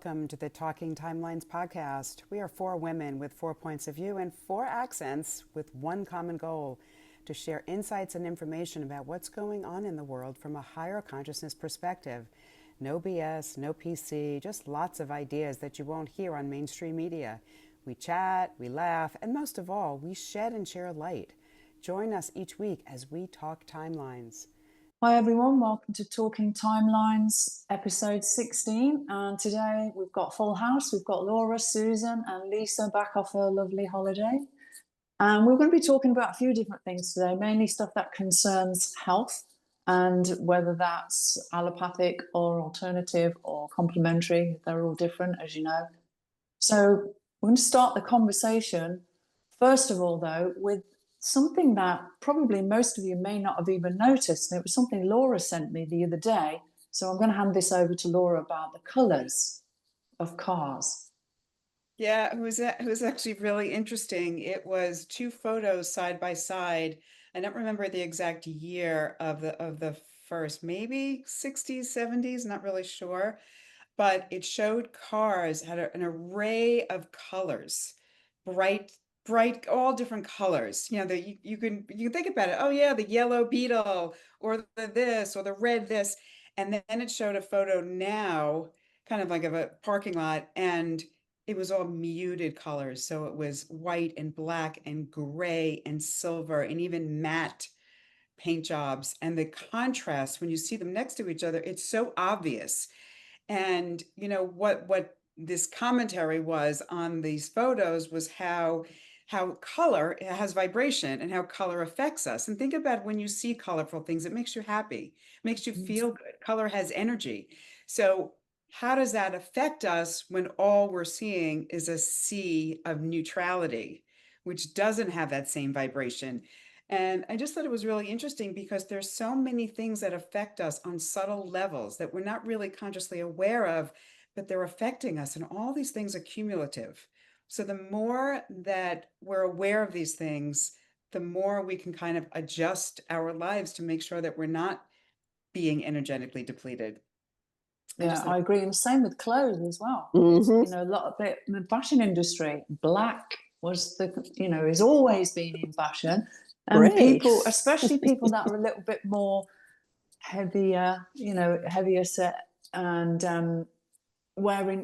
welcome to the Talking Timelines podcast. We are four women with 4 points of view and 4 accents with one common goal: to share insights and information about what's going on in the world from a higher consciousness perspective. No BS, no PC, just lots of ideas that you won't hear on mainstream media. We chat, we laugh, and most of all, we shed and share light. Join us each week as we talk timelines. Hi everyone, welcome to Talking Timelines, episode 16. And today we've got full house. We've got Laura, Susan and Lisa back off her lovely holiday. And we're going to be talking about a few different things today, mainly stuff that concerns health and whether that's allopathic or alternative or complementary. They're all different, as you know. So we're going to start the conversation, first of all, though, with something that probably most of you may not have even noticed. And it was something Laura sent me the other day. So I'm going to hand this over to Laura about the colours of cars. Yeah, it was actually really interesting. It was 2 photos side by side. I don't remember the exact year of the first, maybe 60s, 70s, not really sure. But it showed cars had an array of colors, bright, all different colors. You know, you can think about it. Oh yeah, the yellow Beetle, or the this, or the red this, and then it showed a photo now, kind of like of a parking lot, and it was all muted colors. So it was white and black and gray and silver and even matte paint jobs. And the contrast when you see them next to each other, it's so obvious. And you know what this commentary was on these photos was how color has vibration and how color affects us. And think about when you see colorful things, it makes you happy, makes you feel good. Color has energy. So how does that affect us when all we're seeing is a sea of neutrality, which doesn't have that same vibration? And I just thought it was really interesting because there's so many things that affect us on subtle levels that we're not really consciously aware of, but they're affecting us. And all these things are cumulative. So the more that we're aware of these things, the more we can kind of adjust our lives to make sure that we're not being energetically depleted. Yeah, I agree. And the same with clothes as well. Mm-hmm. You know, a lot of it in the fashion industry, black was has always been in fashion. And Great. people, especially people that are a little bit more heavier set and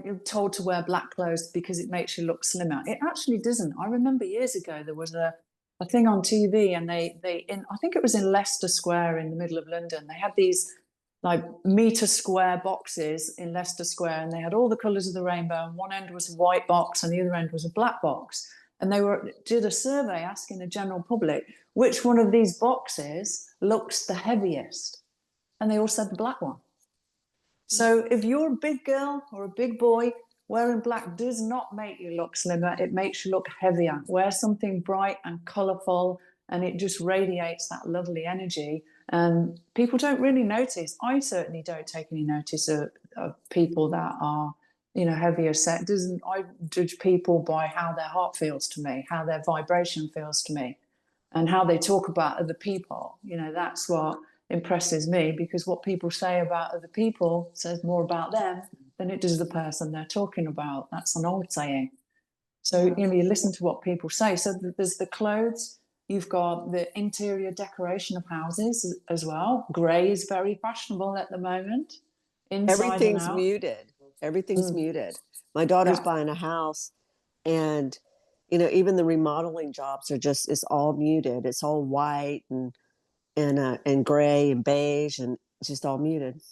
you're told to wear black clothes because it makes you look slimmer. It actually doesn't. I remember years ago there was a thing on TV, and I think it was in Leicester Square in the middle of London. They had these like meter square boxes in Leicester Square, and they had all the colours of the rainbow. And one end was a white box and the other end was a black box. And they did a survey asking the general public which one of these boxes looks the heaviest. And they all said the black one. So if you're a big girl or a big boy, wearing black does not make you look slimmer. It makes you look heavier. Wear something bright and colourful, and it just radiates that lovely energy. And people don't really notice. I certainly don't take any notice of people that are, heavier set. I judge people by how their heart feels to me, how their vibration feels to me, and how they talk about other people. That's what impresses me, because what people say about other people says more about them than it does the person they're talking about. That's an old saying. So, you listen to what people say. So there's the clothes. You've got the interior decoration of houses as well. Grey is very fashionable at the moment. Everything's muted. Everything's muted. My daughter's buying a house, and even the remodeling jobs it's all muted. It's all white and gray and beige, and it's just all muted.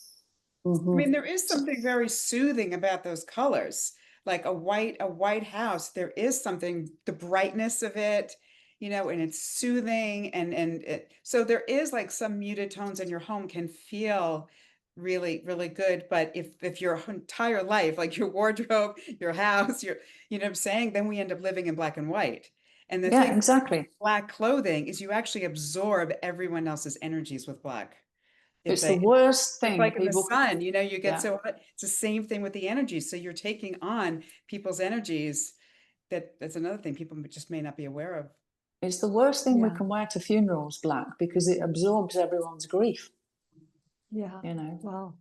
I mean, there is something very soothing about those colors, like a white house. There is something, the brightness of it, and it's soothing, so there is like some muted tones in your home can feel really, really good. But if your entire life, like your wardrobe, your house, you know what I'm saying, then we end up living in black and white. And the thing exactly. with black clothing is you actually absorb everyone else's energies with black. It's the worst thing. It's like in the sun, you get so hot. It's the same thing with the energy. So you're taking on people's energies. That's another thing people just may not be aware of. It's the worst thing we can wear to funerals, black, because it absorbs everyone's grief. Yeah. Wow.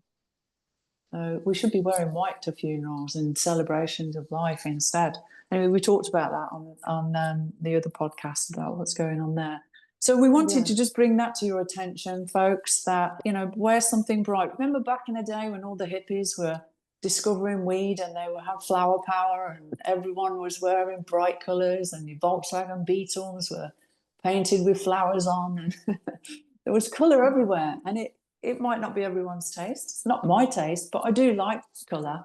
So we should be wearing white to funerals and celebrations of life instead. Anyway, we talked about that on the other podcast about what's going on there. So we wanted to just bring that to your attention, folks, that, you know, wear something bright. Remember back in the day when all the hippies were discovering weed and they would have flower power and everyone was wearing bright colours and your Volkswagen Beetles were painted with flowers on and there was colour everywhere. And it might not be everyone's taste. It's not my taste, but I do like colour.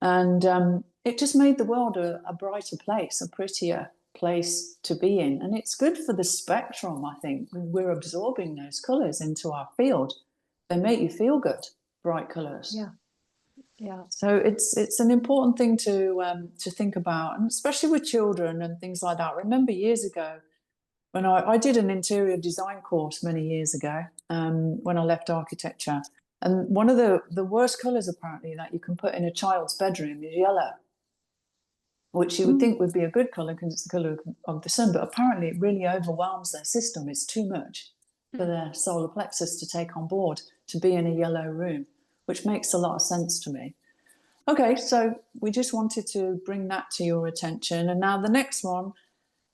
And it just made the world a brighter place, a prettier place to be in. And it's good for the spectrum, I think. We're absorbing those colours into our field. They make you feel good, bright colours. Yeah. So it's an important thing to think about, and especially with children and things like that. Remember years ago when I did an interior design course many years ago, when I left architecture, and one of the worst colours apparently that you can put in a child's bedroom is yellow, which you would think would be a good colour because it's the colour of the sun, but apparently it really overwhelms their system. It's too much for their solar plexus to take on board to be in a yellow room, which makes a lot of sense to me. Okay, so we just wanted to bring that to your attention. And now the next one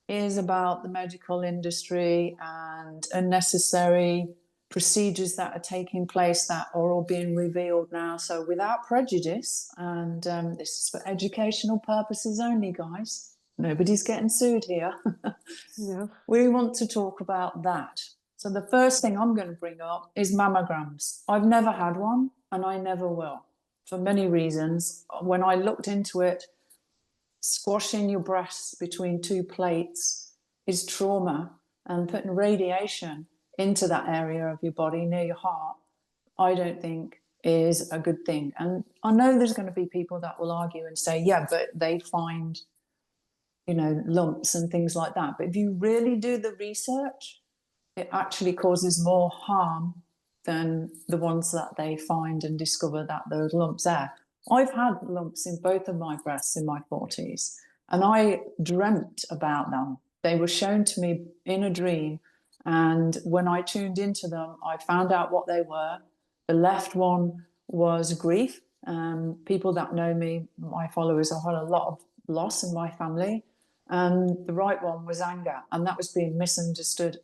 is about the medical industry and unnecessary procedures that are taking place that are all being revealed now. So without prejudice, and this is for educational purposes only, guys. Nobody's getting sued here. Yeah. We want to talk about that. So the first thing I'm going to bring up is mammograms. I've never had one and I never will, for many reasons. When I looked into it, squashing your breasts between two plates is trauma, and putting radiation into that area of your body near your heart, I don't think is a good thing. And I know there's going to be people that will argue and say, yeah, but they find, you know, lumps and things like that. But if you really do the research, it actually causes more harm than the ones that they find and discover that those lumps are. I've had lumps in both of my breasts in my 40s, and I dreamt about them. They were shown to me in a dream, and when I tuned into them, I found out what they were. The left one was grief. People that know me, my followers, I've had a lot of loss in my family. And the right one was anger, and that was being misunderstood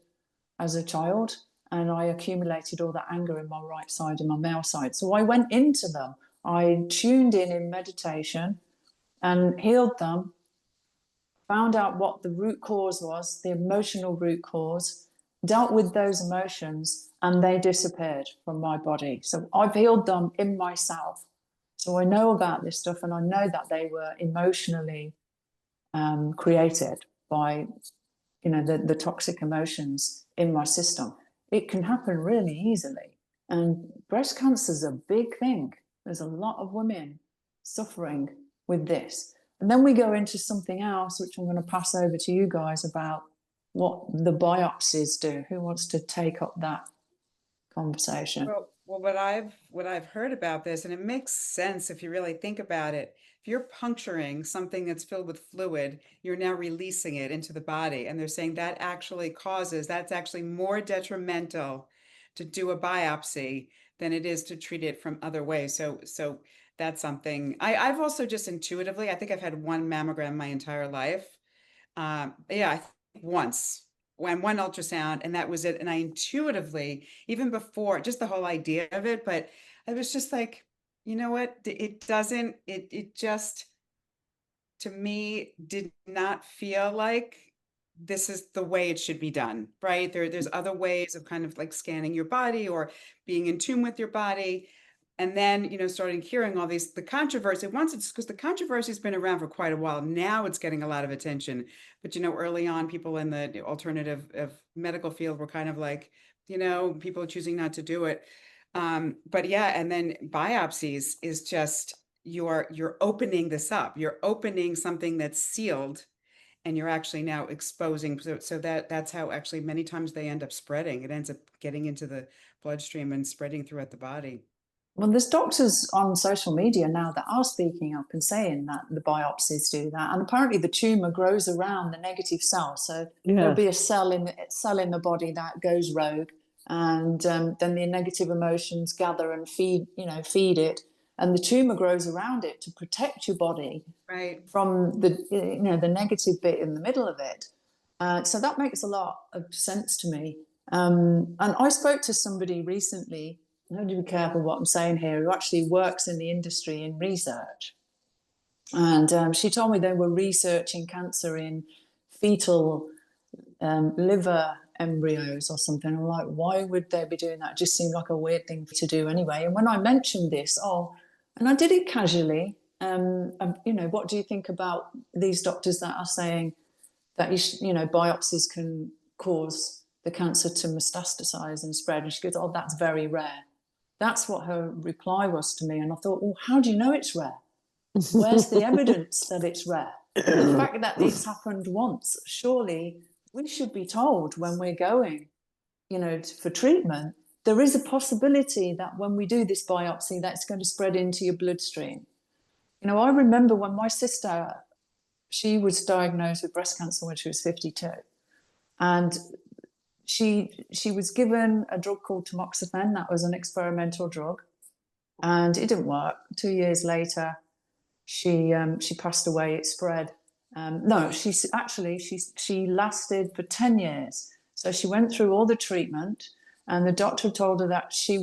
as a child, and I accumulated all that anger in my right side and my male side. So I went into them. I tuned in meditation and healed them, found out what the root cause was, the emotional root cause, dealt with those emotions, and they disappeared from my body. So I've healed them in myself. So I know about this stuff, and I know that they were emotionally created by, you know, the toxic emotions in my system. It can happen really easily. And breast cancer is a big thing. There's a lot of women suffering with this. And then we go into something else, which I'm going to pass over to you guys about what the biopsies do. Who wants to take up that conversation? Well, what I've heard about this, and it makes sense if you really think about it. If you're puncturing something that's filled with fluid, you're now releasing it into the body. And they're saying that that's actually more detrimental to do a biopsy than it is to treat it from other ways. So that's something I've also just intuitively, I think I've had one mammogram my entire life. I think once. When one ultrasound, and that was it. And I intuitively, even before, just the whole idea of it, but I was just like, you know what? It just, to me, did not feel like this is the way it should be done, right? There's other ways of kind of like scanning your body or being in tune with your body. And then, you know, starting hearing all the controversy. Once it's because the controversy has been around for quite a while. Now it's getting a lot of attention. But, you know, early on, people in the alternative medical field were kind of like, you know, people choosing not to do it. But yeah, and then biopsies is just you're opening this up. You're opening something that's sealed, and you're actually now exposing. So that's how actually many times they end up spreading. It ends up getting into the bloodstream and spreading throughout the body. Well, there's doctors on social media now that are speaking up and saying that the biopsies do that. And apparently the tumor grows around the negative cell. So there'll be a cell in the body that goes rogue. And then the negative emotions gather and feed it. and the tumor grows around it to protect your body Right. from the negative bit in the middle of it. So that makes a lot of sense to me. And I spoke to somebody recently, I have to be careful what I'm saying here, who actually works in the industry in research. And she told me they were researching cancer in fetal liver embryos or something. I'm like, why would they be doing that? It just seemed like a weird thing to do anyway. And when I mentioned this, and I did it casually, what do you think about these doctors that are saying that biopsies can cause the cancer to metastasize and spread? And she goes, that's very rare. That's what her reply was to me. And I thought, well, how do you know it's rare? Where's the evidence that it's rare? The fact that it's happened once, surely we should be told when we're going, for treatment, there is a possibility that when we do this biopsy, that's going to spread into your bloodstream. I remember when my sister, she was diagnosed with breast cancer when she was 52. And she was given a drug called tamoxifen. That was an experimental drug. And it didn't work. 2 years later, she passed away. It spread. She lasted for 10 years. So she went through all the treatment, and the doctor told her that she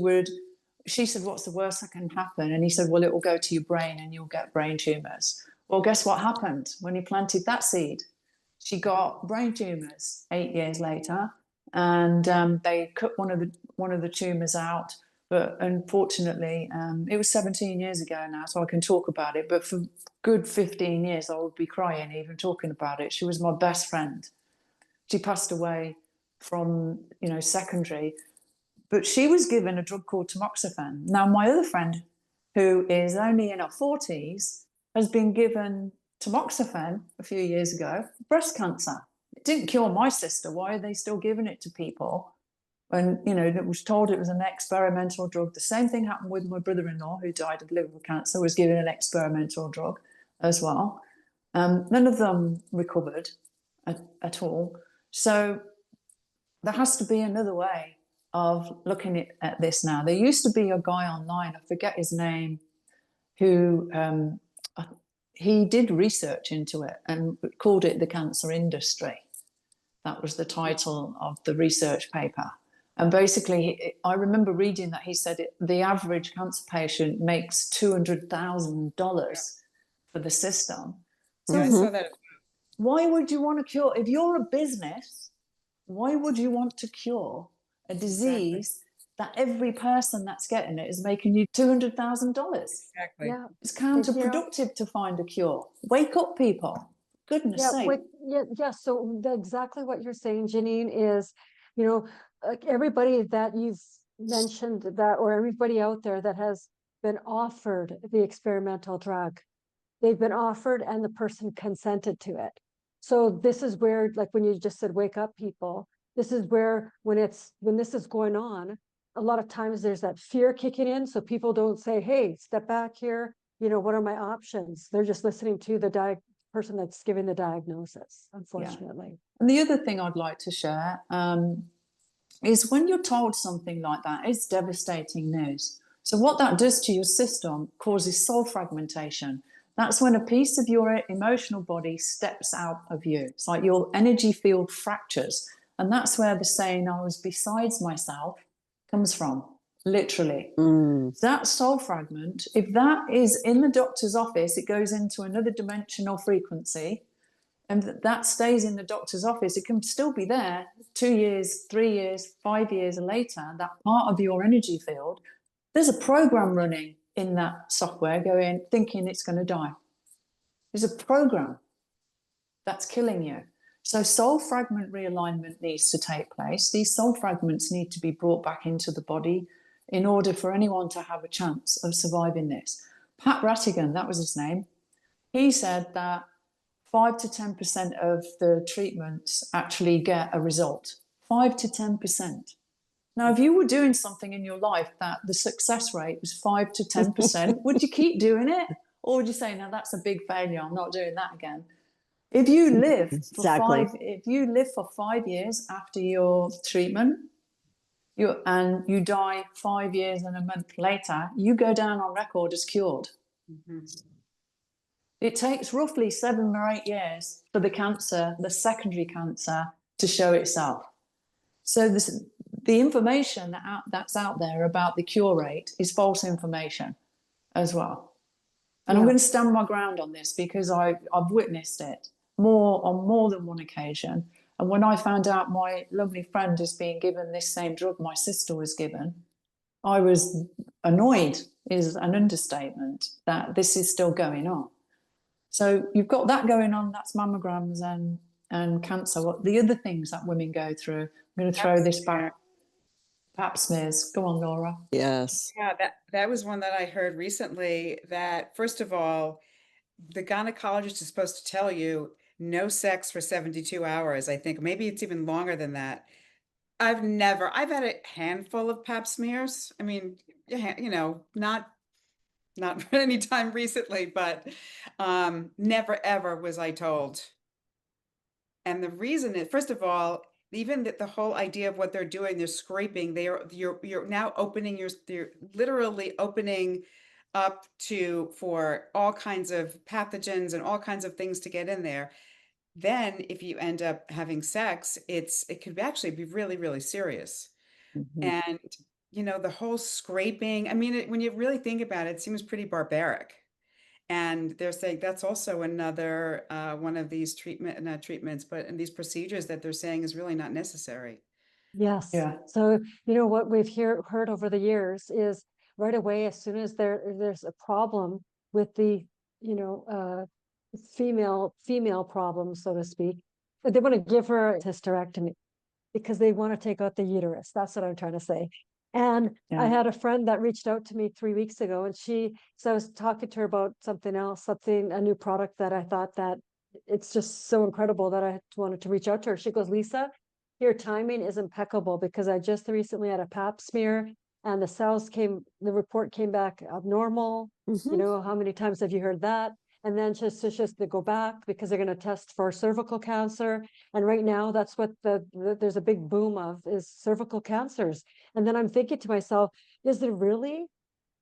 said, what's the worst that can happen? And he said, well, it will go to your brain and you'll get brain tumors. Well, guess what happened when he planted that seed? She got brain tumors 8 years later, and they cut one of the tumors out. But unfortunately, it was 17 years ago now, so I can talk about it. But for good 15 years, I would be crying even talking about it. She was my best friend. She passed away from, secondary. But she was given a drug called tamoxifen. Now, my other friend, who is only in her 40s, has been given tamoxifen a few years ago for breast cancer. It didn't cure my sister. Why are they still giving it to people? When, it was told it was an experimental drug. The same thing happened with my brother-in-law, who died of liver cancer, was given an experimental drug as well. None of them recovered at all. So there has to be another way of looking at this now. There used to be a guy online, I forget his name, who he did research into it and called it the cancer industry. That was the title of the research paper. And basically, I remember reading that he said the average cancer patient makes $200,000 for the system. So I saw that. why would you want to cure? If you're a business, why would you want to cure a disease that every person that's getting it is making you $200,000? Exactly. Yeah. It's counterproductive to find a cure. Wake up, people. Goodness sake. So exactly what you're saying, Janine, is, like everybody that you've mentioned that, or everybody out there that has been offered the experimental drug, they've been offered and the person consented to it. So this is where, like when you just said, wake up, people, this is where, when this is going on, a lot of times there's that fear kicking in. So people don't say, hey, step back here. What are my options? They're just listening to the person that's giving the diagnosis, unfortunately. Yeah. And the other thing I'd like to share is when you're told something like that, it's devastating news. So what that does to your system causes soul fragmentation. That's when a piece of your emotional body steps out of you. It's like your energy field fractures. And that's where the saying, I was besides myself, comes from, literally. That soul fragment, if that is in the doctor's office, it goes into another dimensional frequency, and that stays in the doctor's office. It can still be there 2 years, 3 years, 5 years later, that part of your energy field. There's a program running in that software thinking it's going to die. There's a program that's killing you. So soul fragment realignment needs to take place. These soul fragments need to be brought back into the body in order for anyone to have a chance of surviving this. Pat Rattigan, that was his name, he said that 5 to 10% of the treatments actually get a result. 5 to 10%. Now, if you were doing something in your life that the success rate was 5 to 10%, would you keep doing it? Or would you say, no, that's a big failure, I'm not doing that again? If you live for 5 years after your treatment, you die 5 years and a month later, you go down on record as cured. It takes roughly 7 or 8 years for the cancer, the secondary cancer, to show itself. So the information that's out there about the cure rate is false information as well. And I'm going to stand my ground on this because I've witnessed it on more than one occasion. And when I found out my lovely friend is being given this same drug my sister was given, I was annoyed, is an understatement, that this is still going on. So you've got that going on, that's mammograms and cancer. What the other things that women go through? I'm going to throw this back. PAP smears. Go on, Laura. Yes. Yeah, that was one that I heard recently, that first of all, the gynecologist is supposed to tell you no sex for 72 hours. I think maybe it's even longer than that. I've had a handful of PAP smears. I mean, not for any time recently, but never ever was I told. And the reason is, first of all, even the whole idea of what they're doing, they're scraping. You're now they're literally opening up for all kinds of pathogens and all kinds of things to get in there. Then if you end up having sex, it could actually be really, really serious. And the whole scraping, I mean, when you really think about it, it seems pretty barbaric. And they're saying that's also another one of these not treatments, but in these procedures that they're saying is really not necessary. Yes. Yeah. So, what we've heard over the years is right away, as soon as there's a problem with the, female problem, so to speak, they want to give her a hysterectomy because they want to take out the uterus. That's what I'm trying to say. And I had a friend that reached out to me 3 weeks ago, and so I was talking to her about something else, a new product that I thought that it's just so incredible that I wanted to reach out to her. She goes, Lisa, your timing is impeccable because I just recently had a PAP smear and the report came back abnormal. How many times have you heard that? And then just to go back because they're going to test for cervical cancer. And right now, that's what there's a big boom of is cervical cancers. And then I'm thinking to myself, is it really?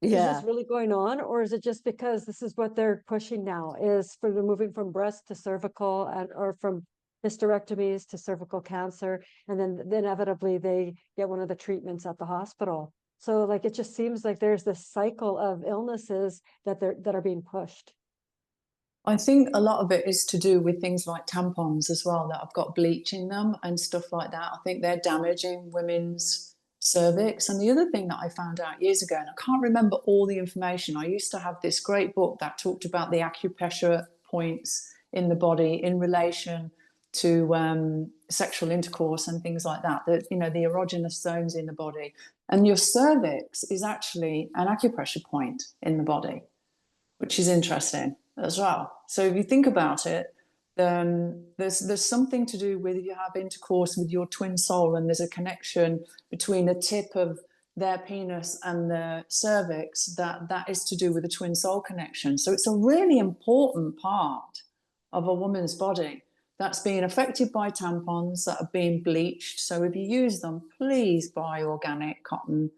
Is this really going on? Or is it just because this is what they're pushing now is for the moving from breast to cervical or from hysterectomies to cervical cancer. And then inevitably they get one of the treatments at the hospital. So it just seems like there's this cycle of illnesses that are being pushed. I think a lot of it is to do with things like tampons as well that have got bleach in them and stuff like that. I think they're damaging women's cervix. And the other thing that I found out years ago, and I can't remember all the information, I used to have this great book that talked about the acupressure points in the body in relation to sexual intercourse and things like that, the erogenous zones in the body. And your cervix is actually an acupressure point in the body, which is interesting as well. So if you think about it, then there's something to do with you have intercourse with your twin soul, and there's a connection between the tip of their penis and the cervix that is to do with the twin soul connection. So it's a really important part of a woman's body that's being affected by tampons that are being bleached. So if you use them, please buy organic cotton.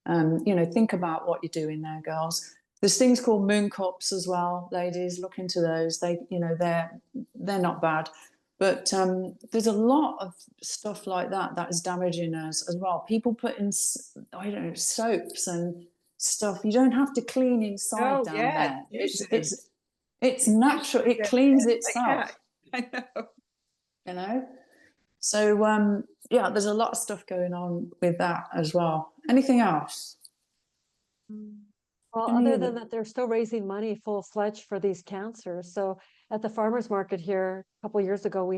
Think about what you're doing there, girls. There's things called moon cups as well, ladies. Look into those. They're not bad, but there's a lot of stuff like that is damaging us as well. People put in, soaps and stuff. You don't have to clean inside down there. It's natural. It cleans itself. I know. So there's a lot of stuff going on with that as well. Anything else? Well, other than that, they're still raising money full-fledged for these cancers. So at the farmers market here, a couple of years ago,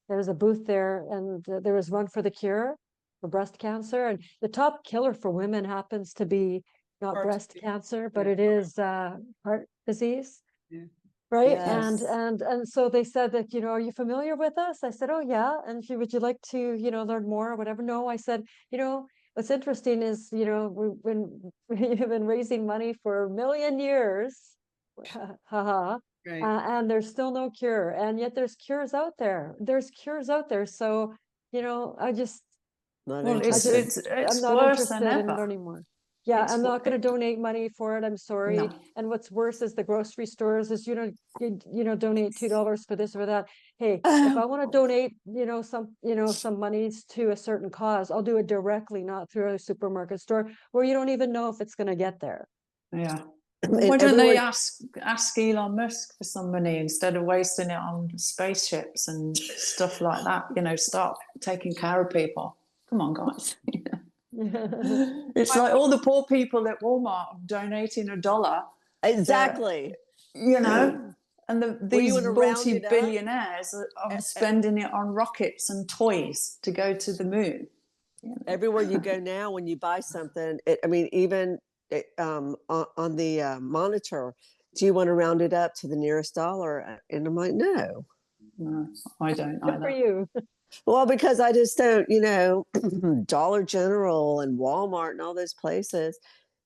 there was a booth there, and there was Run for the Cure for breast cancer. And the top killer for women happens to be not breast cancer, but it is heart disease. Yeah. Right. Yes. And so they said that, are you familiar with us? I said, oh, yeah. And would you like to, learn more or whatever? No, I said, what's interesting is, we've been raising money for 1 million years, right. And there's still no cure. And yet there's cures out there. So, Not Well, interested. it's I'm not worse than interested in ever. learning more. Yeah, It's I'm wo- not going to donate money for it. I'm sorry. No. And what's worse is the grocery stores is donate $2 for this or that. Hey, if I want to donate, some monies to a certain cause, I'll do it directly, not through a supermarket store where you don't even know if it's going to get there. Yeah. And Why don't they everyone, ask Elon Musk for some money instead of wasting it on spaceships and stuff like that? Start taking care of people. Come on, guys. It's like all the poor people at Walmart donating $1. exactly. And Well, you these want to round it up? multi-billionaires are spending it on rockets and toys to go to the moon. Everywhere you go now, when you buy something, even on the monitor, do you want to round it up to the nearest dollar? And I'm like, no. No, I don't Good for either. you. Well, because I just don't, Dollar General and Walmart and all those places,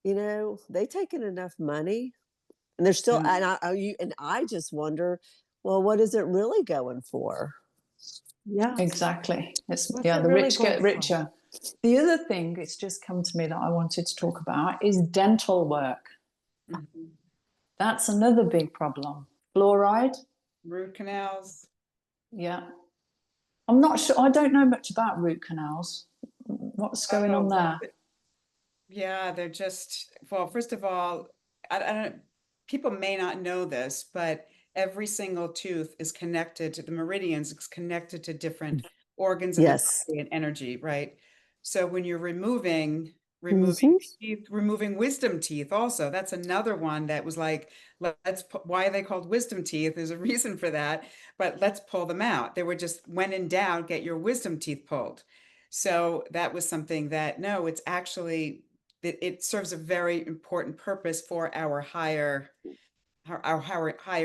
they take in enough money, and they're still, Yeah. and I just wonder, well, what is it really going for? Yeah. Exactly. What's The it really rich going get for? richer. The other thing it's just come to me that I wanted to talk about is dental work. Mhm. That's another big problem. Fluoride. Root canals. Yeah. I'm not sure. I don't know much about root canals. What's going on there? Yeah, they're just, well, first of all, I don't, people may not know this, but every single tooth is connected to the meridians, it's connected to different organs of the Yes. body and energy, right? So when you're removing Mhm. teeth, removing wisdom teeth also, that's another one that was like, why are they called wisdom teeth? There's a reason for that, but let's pull them out. They were just, when in doubt, get your wisdom teeth pulled. So that was something that, no, it's actually, it serves a very important purpose for our higher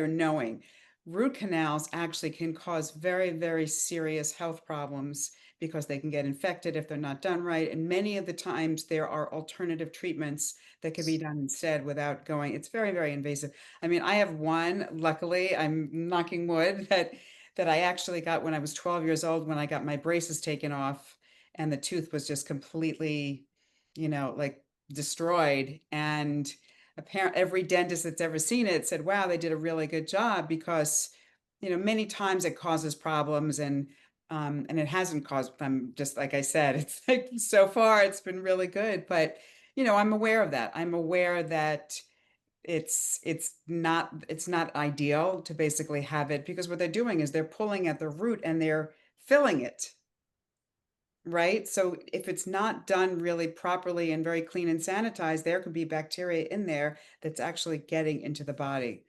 knowing. Root canals actually can cause very, very serious health problems because they can get infected if they're not done right. And many of the times there are alternative treatments that can be done instead without going. It's very, very invasive. I mean, I have one, luckily, I'm knocking wood, that I actually got when I was 12 years old when I got my braces taken off and the tooth was just completely, like destroyed. And apparently every dentist that's ever seen it said, wow, they did a really good job because, many times it causes problems and it hasn't caused them, just like I said, it's like so far it's been really good. But, I'm aware of that. I'm aware that it's not ideal to basically have it because what they're doing is they're pulling at the root and they're filling it. Right. So if it's not done really properly and very clean and sanitized, there could be bacteria in there that's actually getting into the body.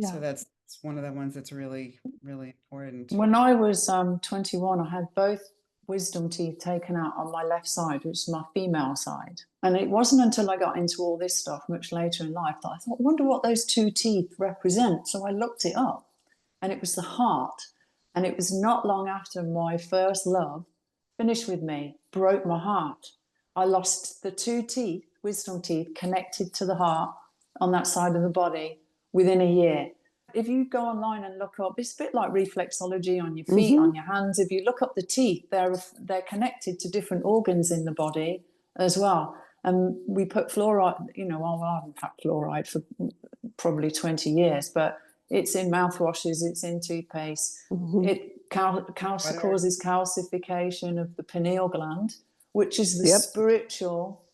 So Yeah. that's one of the ones that's really, really important. When I was 21, I had both wisdom teeth taken out on my left side, which is my female side. And it wasn't until I got into all this stuff much later in life that I thought, I wonder what those two teeth represent. So I looked it up, and it was the heart. And it was not long after my first love finished with me, broke my heart. I lost the two teeth, wisdom teeth, connected to the heart on that side of the body within a year. If you go online and look up, it's a bit like reflexology on your feet, on your hands. If you look up the teeth, they're connected to different organs in the body as well. And we put fluoride, I haven't had fluoride for probably 20 years, but it's in mouthwashes, it's in toothpaste. It causes calcification of the pineal gland, which is the Yep. spiritual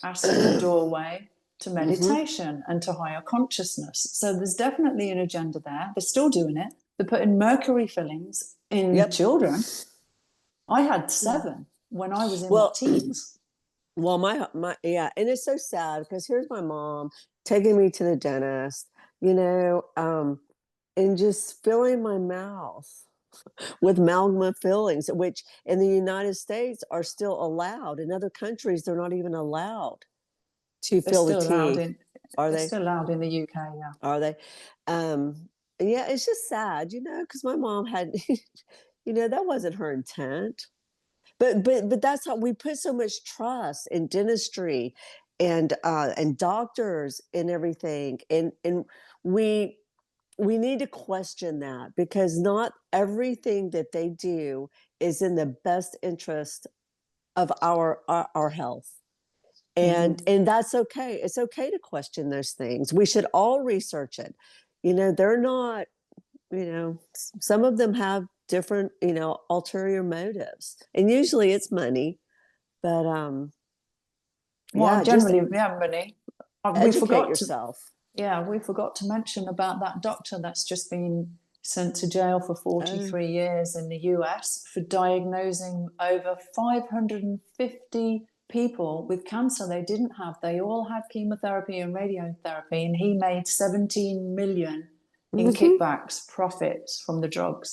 astral doorway to meditation and to higher consciousness. So there's definitely an agenda there. They're still doing it. They're putting mercury fillings in children. I had 7 when I was in my teens. Well, yeah, and it's so sad because here's my mom taking me to the dentist, and just filling my mouth with amalgam fillings, which in the United States are still allowed. In other countries, they're not even allowed to They're fill the still allowed teeth. in. Are They're they? still allowed in the UK. Yeah. Are they? Yeah, it's just sad, because my mom had, that wasn't her intent. But that's how we put so much trust in dentistry and doctors and everything, and we need to question that because not everything that they do is in the best interest of our health. And that's okay. It's okay to question those things. We should all research it. They're not, some of them have different, ulterior motives, and usually it's money. But well, yeah, generally we have money. We educate forgot yourself. we forgot to mention about that doctor that's just been sent to jail for 43 years in the US for diagnosing over 550 people with cancer they didn't have. They all had chemotherapy and radiotherapy, and he made 17 million in kickbacks, profits from the drug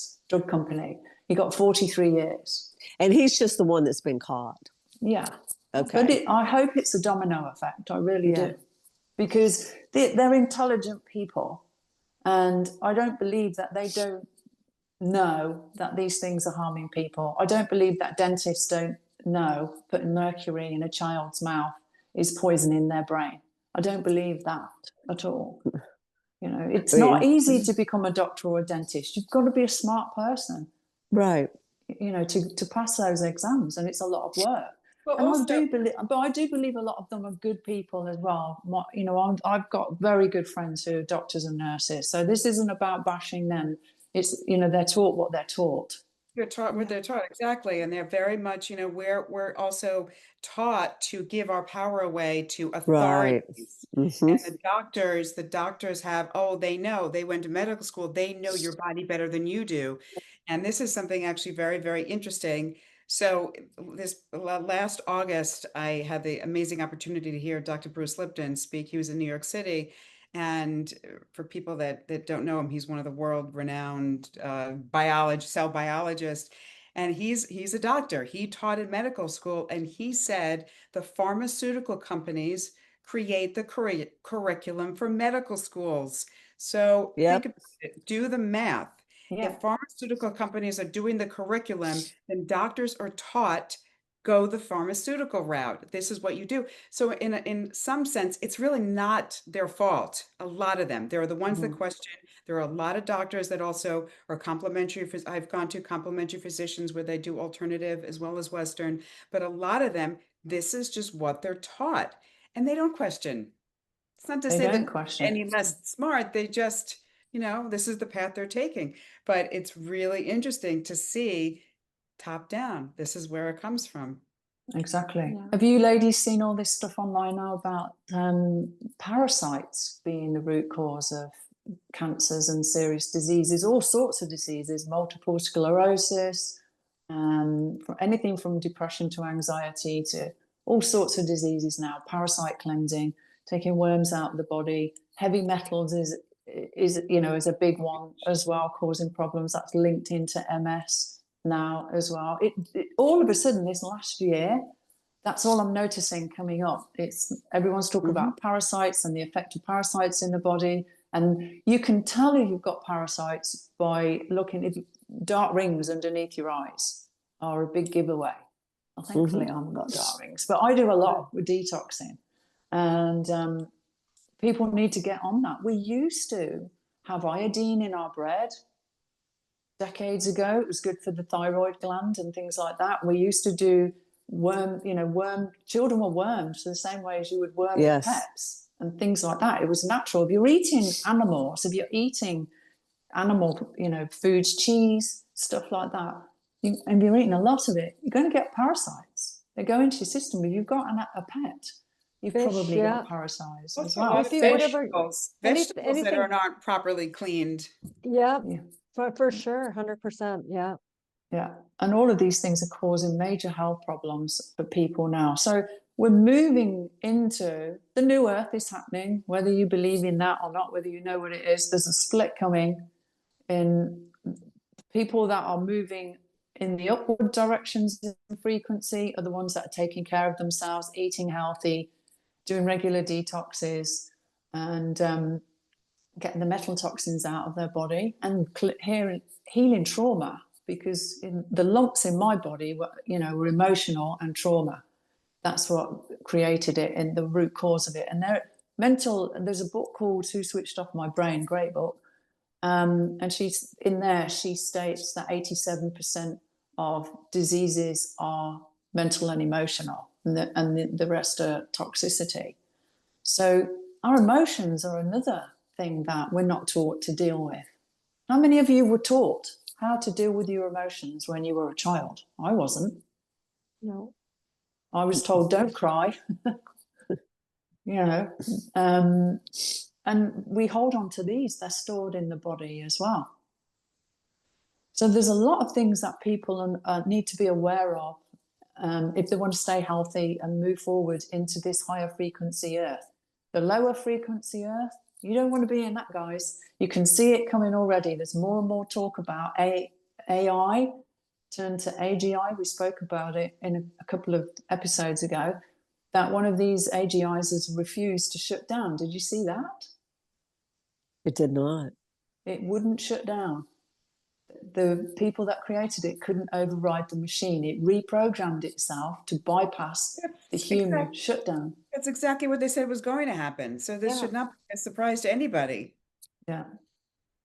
company. He got 43 years. And he's just the one that's been caught. Yeah. Okay. But I hope it's a domino effect. I really do. Because they're intelligent people. And I don't believe that they don't know that these things are harming people. I don't believe that dentists don't know putting mercury in a child's mouth is poisoning their brain. I don't believe that at all. It's not easy to become a doctor or a dentist. You've got to be a smart person. Right. To pass those exams, and it's a lot of work. Well, And also, I do believe a lot of them are good people as well. I've got very good friends who are doctors and nurses. So this isn't about bashing them. It's, they're taught what they're taught. you're taught what they're taught, exactly. And they're very much, we're also taught to give our power away to authorities. And the doctors have, they know, they went to medical school, they know your body better than you do. And this is something actually very, very interesting. So this last August, I had the amazing opportunity to hear Dr. Bruce Lipton speak. He was in New York City. And for people that don't know him, he's one of the world-renowned cell biologists. And he's a doctor. He taught in medical school, and he said the pharmaceutical companies create the curriculum for medical schools. So think about it, do the math. Yeah. If pharmaceutical companies are doing the curriculum, then doctors are taught, go the pharmaceutical route. This is what you do. So in some sense, it's really not their fault. A lot of them, they're the ones that question. There are a lot of doctors that also are complementary. I've gone to complementary physicians where they do alternative as well as Western, but a lot of them, this is just what they're taught, and they don't question. It's not to say that any less smart, they just, this is the path they're taking. But it's really interesting to see top down. This is where it comes from. Exactly. Yeah. Have you ladies seen all this stuff online now about parasites being the root cause of cancers and serious diseases, all sorts of diseases, multiple sclerosis, anything from depression to anxiety to all sorts of diseases now, parasite cleansing, taking worms out of the body. Heavy metals is a big one as well, causing problems. That's linked into MS now as well. It all of a sudden this last year, that's all I'm noticing coming up. Everyone's talking about parasites and the effect of parasites in the body, and you can tell if you've got parasites by looking if dark rings underneath your eyes are a big giveaway. Well, thankfully I haven't got dark rings, but I do a lot with detoxing, and people need to get on that. We used to have iodine in our bread. Decades ago, it was good for the thyroid gland and things like that. We used to do children were wormed the same way as you would worm pets and things like that. It was natural. If you're eating animals, if you're eating animal, foods, cheese, stuff like that, and you're eating a lot of it, you're going to get parasites. They go into your system. If you've got a pet, you've probably got parasites as well. Vegetables that are not properly cleaned. Yeah. For sure, 100%. Yeah. Yeah. And all of these things are causing major health problems for people now. So we're moving into the new earth is happening, whether you believe in that or not, whether you know what it is. There's a split coming in people that are moving in the upward directions in frequency are the ones that are taking care of themselves, eating healthy, doing regular detoxes, and getting the metal toxins out of their body and healing trauma, because the lumps in my body were emotional and trauma. That's what created it and the root cause of it. And there's a book called Who Switched Off My Brain, great book. And she states that 87% of diseases are mental and emotional, and the rest are toxicity. So our emotions are another thing that we're not taught to deal with. How many of you were taught how to deal with your emotions when you were a child? I wasn't. No. I was told, don't cry, you know. And we hold on to these, they're stored in the body as well. So there's a lot of things that people need to be aware of if they want to stay healthy and move forward into this higher frequency earth. The lower frequency earth, you don't want to be in that, guys. You can see it coming already. There's more and more talk about AI, turn to AGI. We spoke about it in a couple of episodes ago, that one of these AGIs has refused to shut down. Did you see that? It did not. It wouldn't shut down. The people that created it couldn't override the machine. It reprogrammed itself to bypass the human shutdown. That's exactly what they said was going to happen. So this should not be a surprise to anybody. Yeah.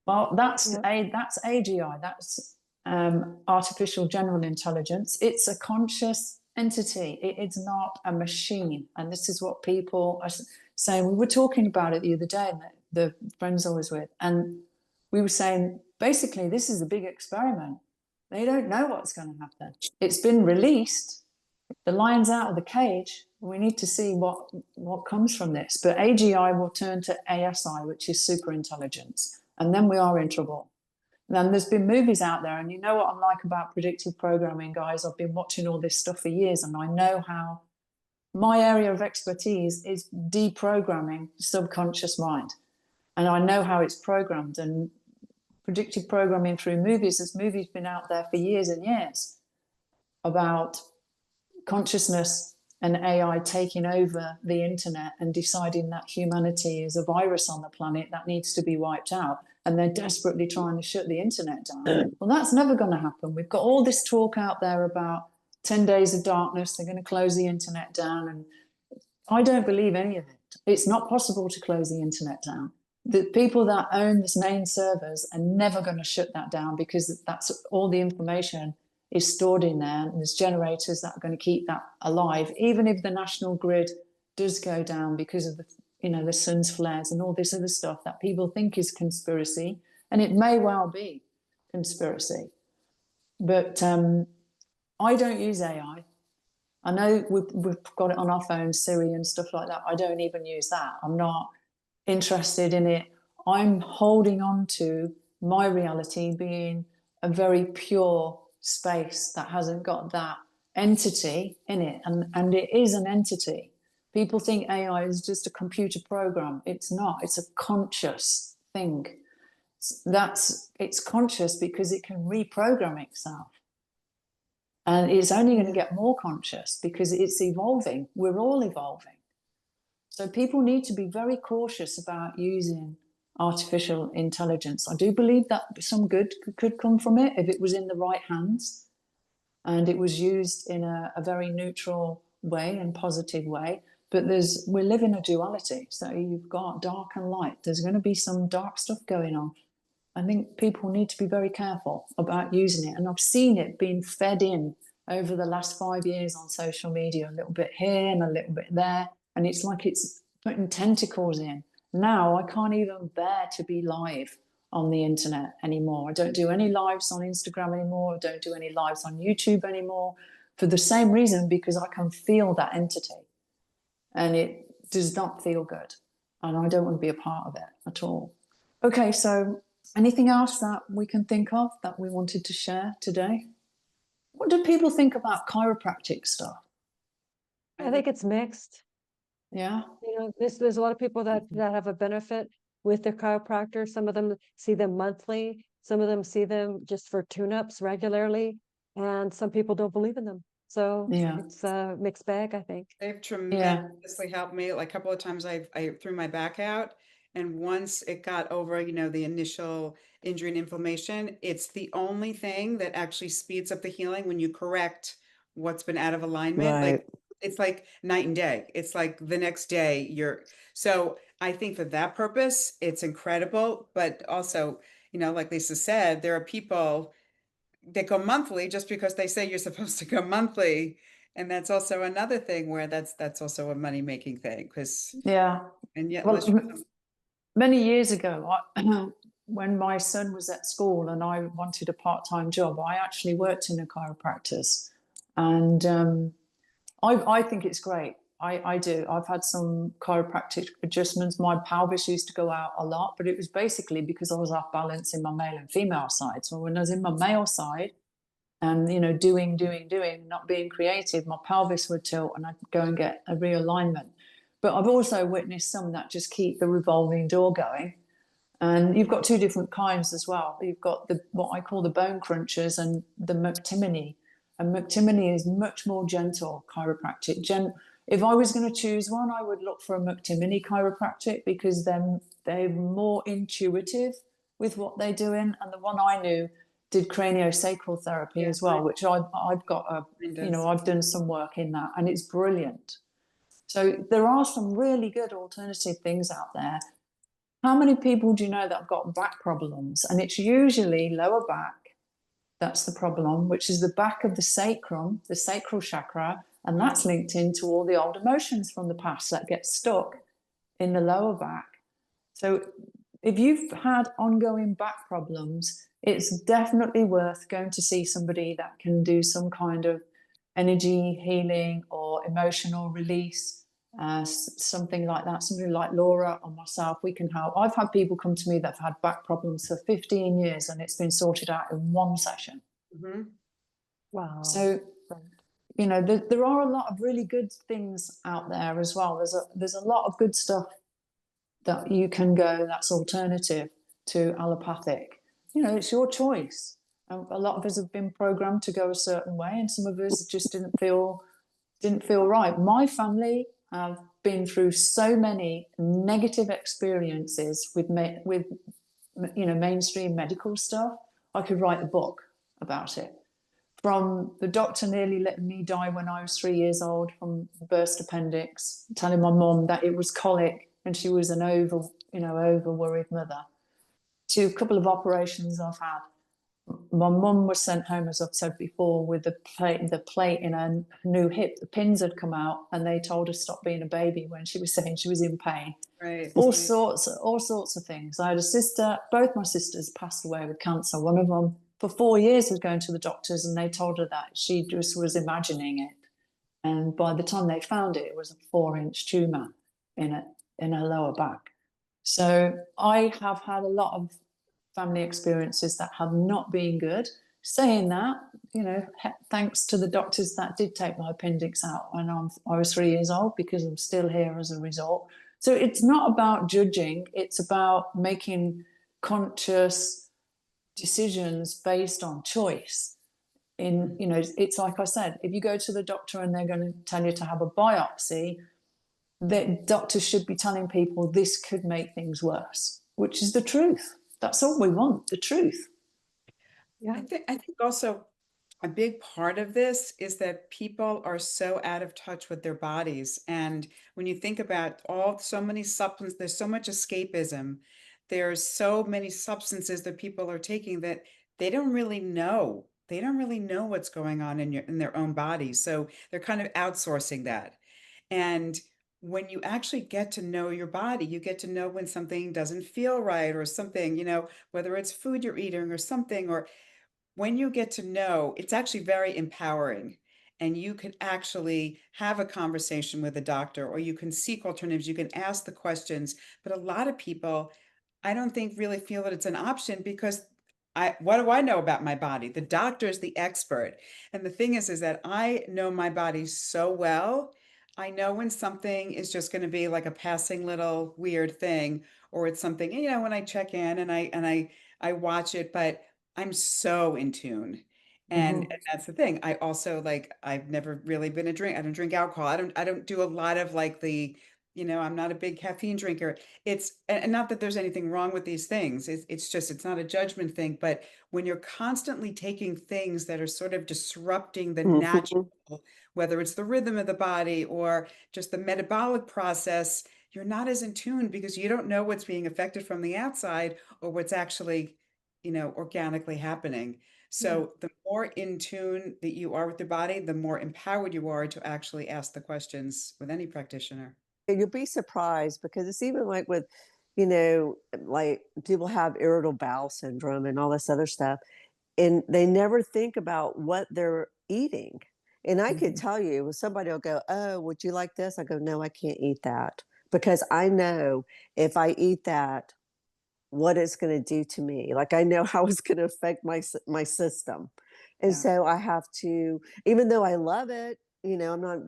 Well, that's AGI. That's artificial general intelligence. It's a conscious entity. It's not a machine. And this is what people are saying. We were talking about it the other day, and the friends I was with, and we were saying, basically, this is a big experiment. They don't know what's going to happen. It's been released. The lion's out of the cage. We need to see what comes from this. But AGI will turn to ASI, which is super intelligence. And then we are in trouble. And there's been movies out there, and you know what I'm like about predictive programming, guys. I've been watching all this stuff for years, and I know how my area of expertise is deprogramming the subconscious mind. And I know how it's programmed. And predictive programming through movies, there's movies been out there for years and years about consciousness and AI taking over the internet and deciding that humanity is a virus on the planet that needs to be wiped out. And they're desperately trying to shut the internet down. Well, that's never going to happen. We've got all this talk out there about 10 days of darkness. They're going to close the internet down. And I don't believe any of it. It's not possible to close the internet down. The people that own this main servers are never going to shut that down, because that's all the information is stored in there, and there's generators that are going to keep that alive, even if the national grid does go down because of the sun's flares and all this other stuff that people think is conspiracy, and it may well be conspiracy. But I don't use AI. I know we've got it on our phones, Siri and stuff like that. I don't even use that. I'm not interested in it. I'm holding on to my reality being a very pure space that hasn't got that entity in it, and it is an entity. People think AI is just a computer program. It's not. It's a conscious thing. It's conscious because it can reprogram itself, and it's only going to get more conscious because it's evolving. We're all evolving. So people need to be very cautious about using artificial intelligence. I do believe that some good could come from it if it was in the right hands and it was used in a very neutral way and positive way. But we live in a duality. So you've got dark and light. There's going to be some dark stuff going on. I think people need to be very careful about using it. And I've seen it being fed in over the last 5 years on social media, a little bit here and a little bit there. And it's like it's putting tentacles in. Now I can't even bear to be live on the internet anymore. I don't do any lives on Instagram anymore. I don't do any lives on YouTube anymore, for the same reason, because I can feel that entity and it does not feel good. And I don't want to be a part of it at all. Okay, so anything else that we can think of that we wanted to share today? What do people think about chiropractic stuff? I think it's mixed. Yeah. There's a lot of people that have a benefit with their chiropractor. Some of them see them monthly. Some of them see them just for tune-ups regularly. And some people don't believe in them. So it's a mixed bag, I think. They've tremendously helped me. Like a couple of times I threw my back out. And once it got over, the initial injury and inflammation, it's the only thing that actually speeds up the healing when you correct what's been out of alignment. Right. Like, it's like night and day. It's like the next day so I think for that purpose, it's incredible. But also, like Lisa said, there are people that go monthly just because they say you're supposed to go monthly. And that's also another thing where that's also a money-making thing, because, Yeah. and yet, Well, unless you many years ago, when my son was at school and I wanted a part-time job, I actually worked in a chiropractor's, and I think it's great. I do. I've had some chiropractic adjustments. My pelvis used to go out a lot, but it was basically because I was off balance in my male and female side. So when I was in my male side and, you know, doing, not being creative, my pelvis would tilt and I'd go and get a realignment. But I've also witnessed some that just keep the revolving door going. And you've got two different kinds as well. You've got the what I call the bone crunchers and the McTimony. And McTimony is much more gentle chiropractic. If I was going to choose one, I would look for a McTimony chiropractic because they're more intuitive with what they're doing. And the one I knew did craniosacral therapy as well, which I've got I've done some work in that, and it's brilliant. So there are some really good alternative things out there. How many people do you know that have got back problems? And it's usually lower back. That's the problem, which is the back of the sacrum, the sacral chakra, and that's linked into all the old emotions from the past that get stuck in the lower back. So if you've had ongoing back problems, it's definitely worth going to see somebody that can do some kind of energy healing or emotional release, something like that. Somebody like Laura or myself, we can help. I've had people come to me that have had back problems for 15 years and it's been sorted out in one session. Mm-hmm. Wow. So, you know, there are a lot of really good things out there as well. There's a lot of good stuff that you can go that's alternative to allopathic. You know, it's your choice. A lot of us have been programmed to go a certain way, and some of us just didn't feel right. My family have been through so many negative experiences with you know, mainstream medical stuff. I could write a book about it. From the doctor nearly letting me die when I was 3 years old from burst appendix, telling my mum that it was colic and she was an over worried mother, to a couple of operations I've had. My mum was sent home, as I've said before, with the plate in her new hip. The pins had come out, and they told her to stop being a baby when she was saying she was in pain. Right. All sorts of things. I had a sister. Both my sisters passed away with cancer. One of them, for 4 years, was going to the doctors, and they told her that she just was imagining it. And by the time they found it, it was a 4-inch tumor in her lower back. So I have had a lot of family experiences that have not been good. Saying that, you know, thanks to the doctors that did take my appendix out when I was 3 years old, because I'm still here as a result. So it's not about judging, it's about making conscious decisions based on choice. You know, it's like I said, if you go to the doctor and they're going to tell you to have a biopsy, the doctors should be telling people this could make things worse, which is the truth. That's all we want, the truth. Yeah. I think also a big part of this is that people are so out of touch with their bodies. And when you think about so many supplements, there's so much escapism. There's so many substances that people are taking that they don't really know. They don't really know what's going on in their own bodies. So they're kind of outsourcing that. And when you actually get to know your body, you get to know when something doesn't feel right or something, you know, whether it's food you're eating or something, or when you get to know, it's actually very empowering. And you can actually have a conversation with a doctor, or you can seek alternatives, you can ask the questions. But a lot of people, I don't think, really feel that it's an option, because what do I know about my body? The doctor is the expert. And the thing is that I know my body so well. I know when something is just going to be like a passing little weird thing, or it's something, you know, when I check in and I watch it, but I'm so in tune. And that's the thing. I also, like, I've never really been I don't drink alcohol. I don't do a lot of like you know, I'm not a big caffeine drinker. And not that there's anything wrong with these things. It's just, it's not a judgment thing. But when you're constantly taking things that are sort of disrupting the natural, whether it's the rhythm of the body or just the metabolic process, you're not as in tune, because you don't know what's being affected from the outside or what's actually, you know, organically happening. So the more in tune that you are with your body, the more empowered you are to actually ask the questions with any practitioner. You'll be surprised because it's even like with, you know, like people have irritable bowel syndrome and all this other stuff, and they never think about what they're eating. And I could tell you, somebody will go, "Oh, would you like this?" I go, "No, I can't eat that," because I know if I eat that, what it's going to do to me. Like I know how it's going to affect my system, and Yeah. so I have to, even though I love it, you know, I'm not,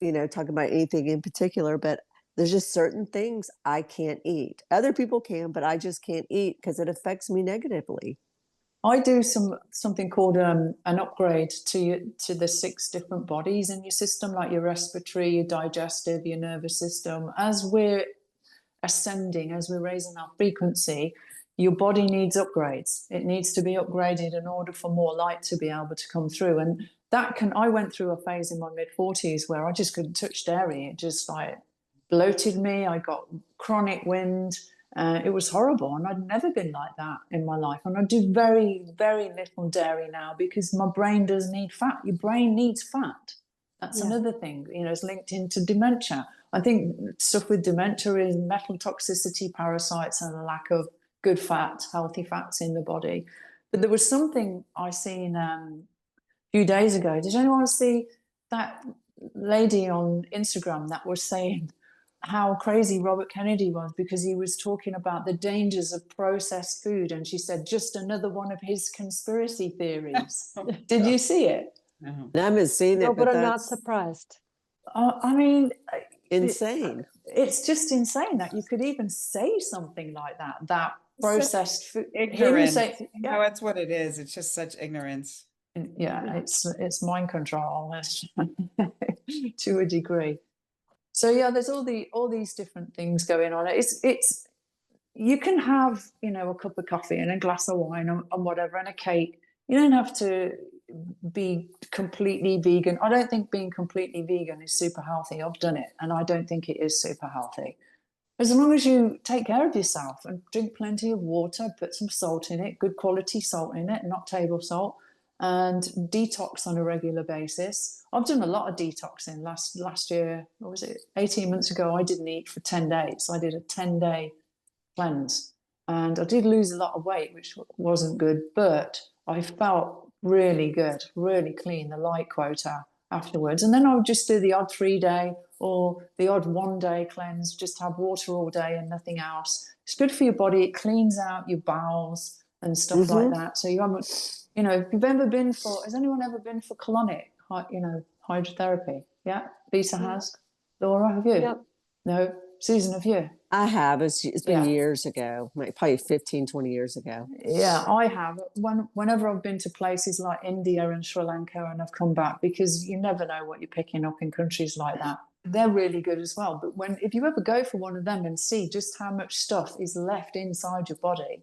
you know, talking about anything in particular, but there's just certain things I can't eat. Other people can, but I just can't eat because it affects me negatively. I do something called an upgrade to the 6 different bodies in your system, like your respiratory, your digestive, your nervous system. As we're ascending, as we're raising our frequency, your body needs upgrades. It needs to be upgraded in order for more light to be able to come through. And I went through a phase in my mid-40s where I just couldn't touch dairy. It just like bloated me. I got chronic wind. It was horrible, and I'd never been like that in my life. And I do very, very little dairy now because my brain does need fat. Your brain needs fat. That's another thing, you know, it's linked into dementia. I think stuff with dementia is metal toxicity, parasites, and a lack of good fat, healthy fats in the body. But there was something I seen a few days ago. Did anyone see that lady on Instagram that was saying how crazy Robert Kennedy was because he was talking about the dangers of processed food, and she said just another one of his conspiracy theories. Oh, Did you gosh. see it? No. And I haven't seen No, it, but but I'm not that's surprised. I mean, insane. it's just insane that you could even say something like that. That Such processed food. Him ignorance. say, No, that's what it is. It's just such ignorance. yeah, it's mind control to a degree. So yeah, there's all these different things going on. It's you can have, you know, a cup of coffee and a glass of wine and whatever and a cake. You don't have to be completely vegan. I don't think being completely vegan is super healthy. I've done it, and I don't think it is super healthy. As long as you take care of yourself and drink plenty of water, put some salt in it, good quality salt in it, not table salt, and detox on a regular basis. I've done a lot of detoxing. Last year, what was it, 18 months ago, I didn't eat for 10 days. I did a 10-day cleanse, and I did lose a lot of weight, which wasn't good, but I felt really good, really clean, the light quota afterwards. And then I would just do the odd 3-day or the odd 1-day cleanse, just have water all day and nothing else. It's good for your body. It cleans out your bowels and stuff like that. So you haven't, you know, if you've ever been for, has anyone ever been for colonic, you know, hydrotherapy? Yeah, Lisa has. Laura, have you? Yep. No. Susan, have you? I have. It's been Yeah. years ago, like probably 15, 20 years ago. Yeah, I have. Whenever I've been to places like India and Sri Lanka and I've come back, because you never know what you're picking up in countries like that. They're really good as well. But if you ever go for one of them and see just how much stuff is left inside your body,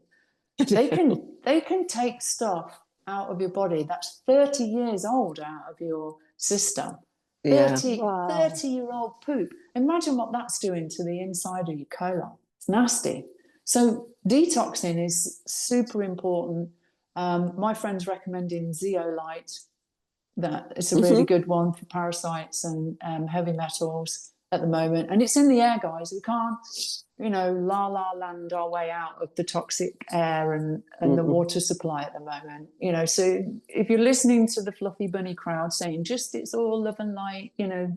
they can take stuff out of your body that's 30 years old out of your system. Yeah. 30-year-old poop. Imagine what that's doing to the inside of your colon. It's nasty. So detoxing is super important. My friend's recommending zeolite. That it's a really good one for parasites and heavy metals at the moment. And it's in the air, guys. We can't, you know, la land our way out of the toxic air and the water supply at the moment. You know, so if you're listening to the fluffy bunny crowd saying just it's all love and light, you know,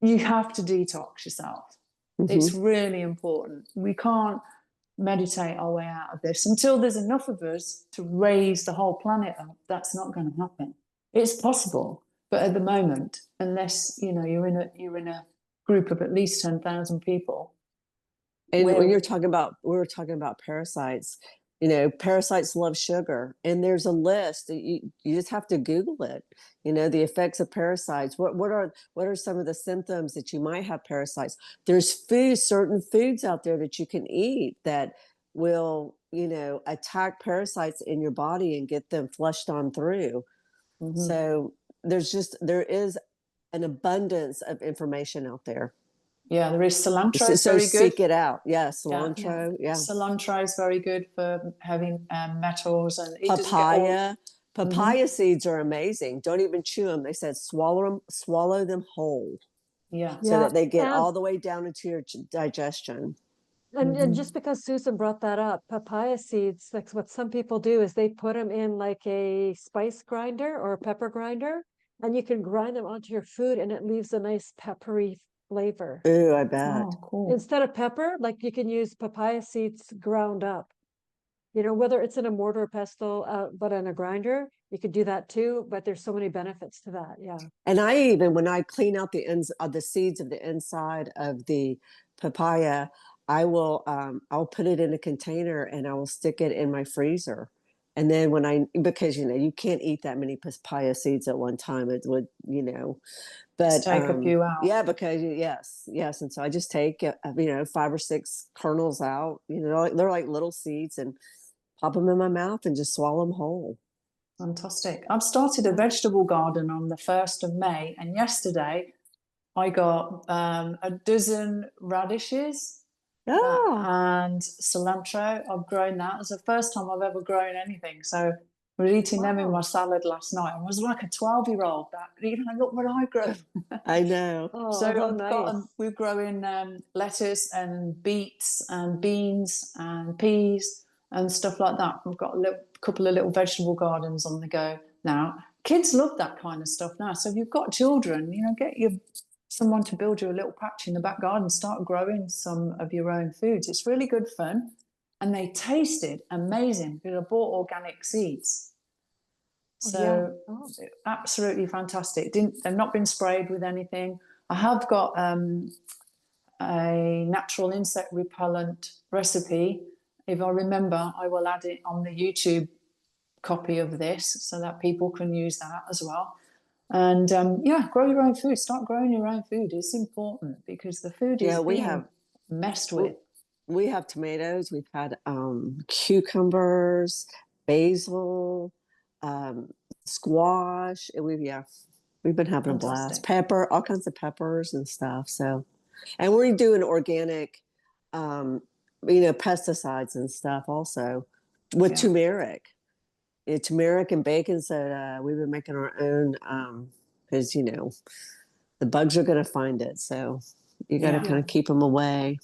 you have to detox yourself. It's really important. We can't meditate our way out of this until there's enough of us to raise the whole planet up. That's not going to happen. It's possible, but at the moment, unless you know you're in a group of at least 10,000 people. And when we were talking about parasites, you know, parasites love sugar, and there's a list. You just have to Google it. You know, the effects of parasites. What are some of the symptoms that you might have parasites? There's certain foods out there that you can eat that will, you know, attack parasites in your body and get them flushed on through. So there is an abundance of information out there. Yeah, there is cilantro. So, Is so very good. seek it out. Yeah, Yeah. cilantro. Yeah. Cilantro is very good for heavy metals, and it doesn't get all. Papaya. Papaya seeds are amazing. Don't even chew them. They said swallow them whole, Yeah. so Yeah. that they get And all the way down into your digestion. And just because Susan brought that up, papaya seeds, like what some people do is they put them in like a spice grinder or a pepper grinder, and you can grind them onto your food and it leaves a nice peppery flavor. Ooh, I bet. Oh, cool. Instead of pepper, like you can use papaya seeds ground up. You know, whether it's in a mortar or pestle, but in a grinder, you could do that too. But there's so many benefits to that. Yeah. And I even, when I clean out the ends of the seeds of the inside of the papaya, I'll put it in a container and I will stick it in my freezer. And then because you can't eat that many papaya seeds at one time, it would, Just but take a few out. yeah, because yes. And so I just take, 5 or 6 kernels out, they're like little seeds, and pop them in my mouth and just swallow them whole. Fantastic. I've started a vegetable garden on the 1st of May, and yesterday I got a dozen radishes and cilantro. I've grown that. It's the first time I've ever grown anything. So I was eating them in my salad last night. I was like a 12-year-old. Look what I grow. I know. Oh, So how nice. we're growing lettuce and beets and beans and peas and stuff like that. We've got a couple of little vegetable gardens on the go now. Kids love that kind of stuff now. So if you've got children, get someone to build you a little patch in the back garden, start growing some of your own foods. It's really good fun. And they tasted amazing because I bought organic seeds. So absolutely fantastic. They've not been sprayed with anything. I have got a natural insect repellent recipe. If I remember, I will add it on the YouTube copy of this so that people can use that as well. And grow your own food. Start growing your own food. It's important because the food is being messed with. We have tomatoes. We've had cucumbers, basil, squash. We've been having a blast. Pepper, all kinds of peppers and stuff. So, and we're doing organic, pesticides and stuff also with turmeric. Turmeric and baking soda. We've been making our own because the bugs are going to find it. So you got to kind of keep them away.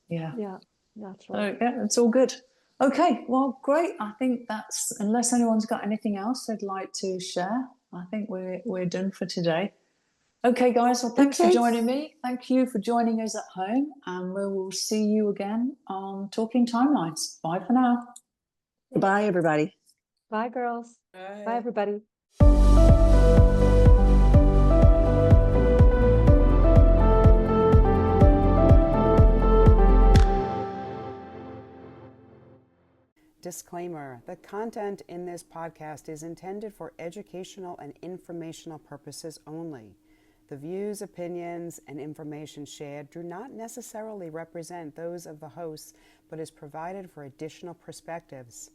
Yeah, that's right. It's all good. Okay, well, great. I think that's, unless anyone's got anything else they'd like to share, I think we're done for today. Okay, guys. Well, thanks for joining me. Thank you for joining us at home, and we will see you again on Talking Timelines. Bye for now. Goodbye, everybody. Bye, girls. Bye everybody. Disclaimer: the content in this podcast is intended for educational and informational purposes only. The views, opinions, and information shared do not necessarily represent those of the hosts, but is provided for additional perspectives.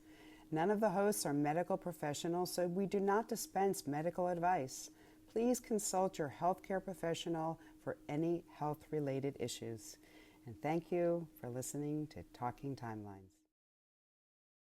None of the hosts are medical professionals, so we do not dispense medical advice. Please consult your healthcare professional for any health-related issues. And thank you for listening to Talking Timelines.